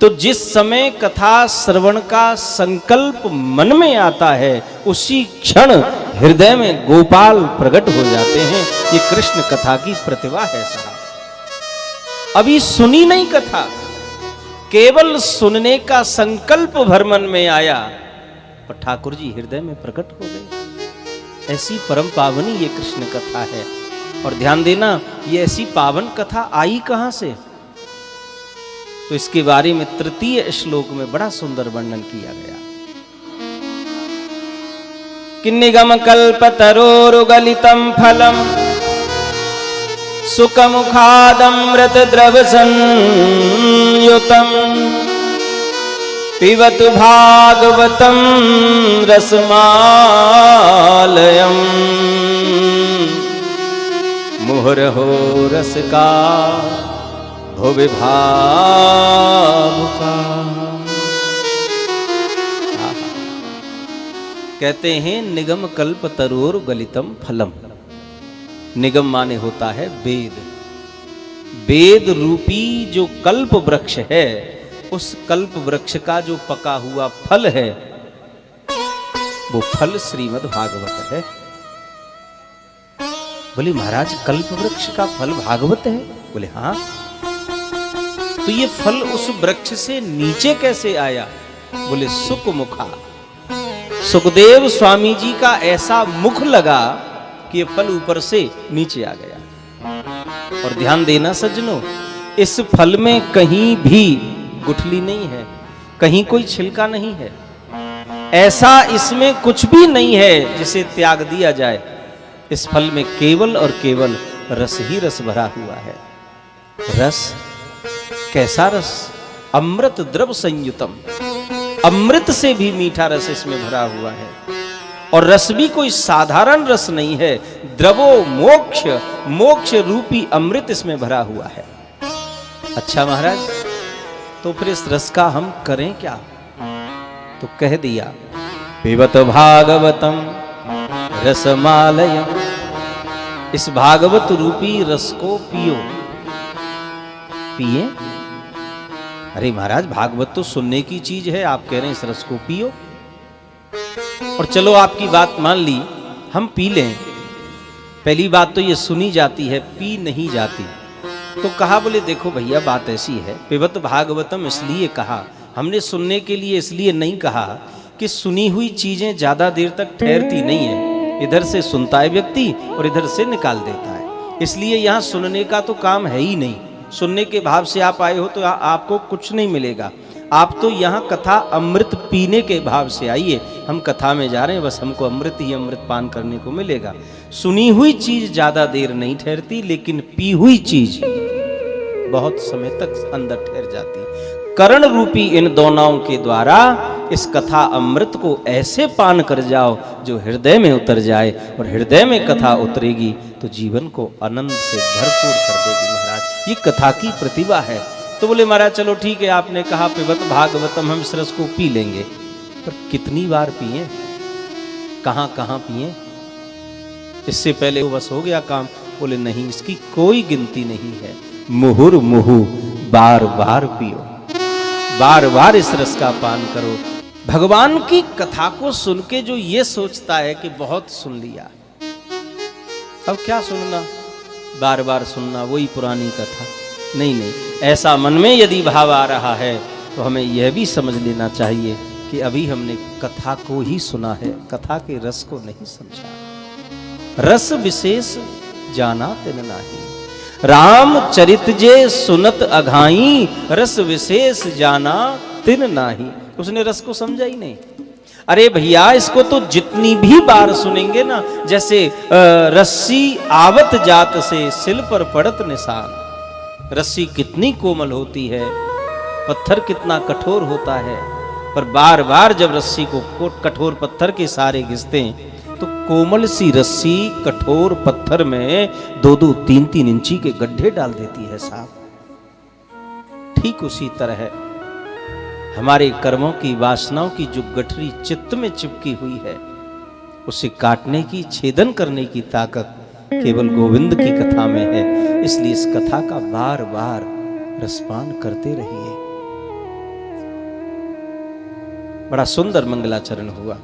तो जिस समय कथा श्रवण का संकल्प मन में आता है उसी क्षण हृदय में गोपाल प्रकट हो जाते हैं। ये कृष्ण कथा की प्रतिभा है साहब। अभी सुनी नहीं कथा, केवल सुनने का संकल्प भर मन में आया और ठाकुर जी हृदय में प्रकट हो गए। ऐसी परम पावनी ये कृष्ण कथा है। और ध्यान देना, ये ऐसी पावन कथा आई कहां से, तो इसके बारे में तृतीय श्लोक में बड़ा सुंदर वर्णन किया गया कि निगम कल्पतरोरुगलितम फलम सुखमुखादमृत द्रव संयुतम पिबतु भागवतम रसमालयम मुहुर्हो रसका भुवि भावुका। कहते हैं निगम कल्प तरोर गलितम फलम। निगम माने होता है वेद। वेद रूपी जो कल्प वृक्ष है, उस कल्प वृक्ष का जो पका हुआ फल है, वो फल श्रीमद् भागवत है। बोले महाराज कल्प वृक्ष का फल भागवत है? बोले हाँ। तो ये फल उस वृक्ष से नीचे कैसे आया? बोले सुख मुखा। सुखदेव स्वामी जी का ऐसा मुख लगा कि ये फल ऊपर से नीचे आ गया। और ध्यान देना सज्जनों, इस फल में कहीं भी गुठली नहीं है, कहीं कोई छिलका नहीं है, ऐसा इसमें कुछ भी नहीं है जिसे त्याग दिया जाए। इस फल में केवल और केवल रस ही रस भरा हुआ है। रस कैसा रस? अमृत द्रव संयुतम। अमृत से भी मीठा रस इसमें भरा हुआ है। और रस भी कोई साधारण रस नहीं है, द्रवो मोक्ष, मोक्ष रूपी अमृत इसमें भरा हुआ है। अच्छा महाराज, तो फिर इस रस का हम करें क्या? तो कह दिया पिबत भागवतम रसमालयम। इस भागवत रूपी रस को पियो। पिए? अरे महाराज भागवत तो सुनने की चीज है, आप कह रहे हैं इस रस को पियो। और चलो आपकी बात मान ली, हम पी लें। पहली बात तो ये सुनी जाती है, पी नहीं जाती। तो कहा, बोले देखो भैया बात ऐसी है, पिबत भागवतम इसलिए कहा, हमने सुनने के लिए इसलिए नहीं कहा कि सुनी हुई चीजें ज्यादा देर तक ठहरती नहीं है। इधर से सुनता है व्यक्ति और इधर से निकाल देता है, इसलिए यहाँ सुनने का तो काम है ही नहीं। सुनने के भाव से आप आए हो तो आपको कुछ नहीं मिलेगा। आप तो यहाँ कथा अमृत पीने के भाव से आइए। हम कथा में जा रहे हैं, बस हमको अमृत ही अमृत पान करने को मिलेगा। सुनी हुई चीज ज्यादा देर नहीं ठहरती, लेकिन पी हुई चीज बहुत समय तक अंदर ठहर जाती। करण रूपी इन दोनों के द्वारा इस कथा अमृत को ऐसे पान कर जाओ जो हृदय में उतर जाए, और हृदय में कथा उतरेगी तो जीवन को आनंद से भरपूर कर देगी। महाराज ये कथा की प्रतिभा है। तो बोले महाराज चलो ठीक है, आपने कहा पिबत भागवतम, हम इस रस को पी लेंगे, पर कितनी बार पिए, कहां कहां पिए? इससे पहले वो बस हो गया काम? बोले नहीं, इसकी कोई गिनती नहीं है। मुहुर मुहु बार बार पियो, बार बार इस रस का पान करो। भगवान की कथा को सुन के जो ये सोचता है कि बहुत सुन लिया, अब क्या सुनना, बार बार सुनना वही पुरानी कथा, नहीं नहीं। ऐसा मन में यदि भाव आ रहा है तो हमें यह भी समझ लेना चाहिए कि अभी हमने कथा को ही सुना है, कथा के रस को नहीं समझा। रस विशेष जाना तिन नाही, राम चरित जे सुनत अघाई, रस विशेष जाना तिन नाही। उसने रस को समझा ही नहीं। अरे भैया इसको तो जितनी भी बार सुनेंगे ना, जैसे रस्सी आवत जात से सिल पर पड़त निशान। रस्सी कितनी कोमल होती है, पत्थर कितना कठोर होता है, पर बार बार जब रस्सी को कठोर पत्थर के सारे घिसते हैं तो कोमल सी रस्सी कठोर पत्थर में 2-2, 3-3 इंची के गड्ढे डाल देती है साहब। ठीक उसी तरह हमारे कर्मों की वासनाओं की जो गठरी चित्त में चिपकी हुई है, उसे काटने की, छेदन करने की ताकत केवल गोविंद की कथा में है। इसलिए इस कथा का बार बार रसपान करते रहिए। बड़ा सुंदर मंगलाचरण हुआ।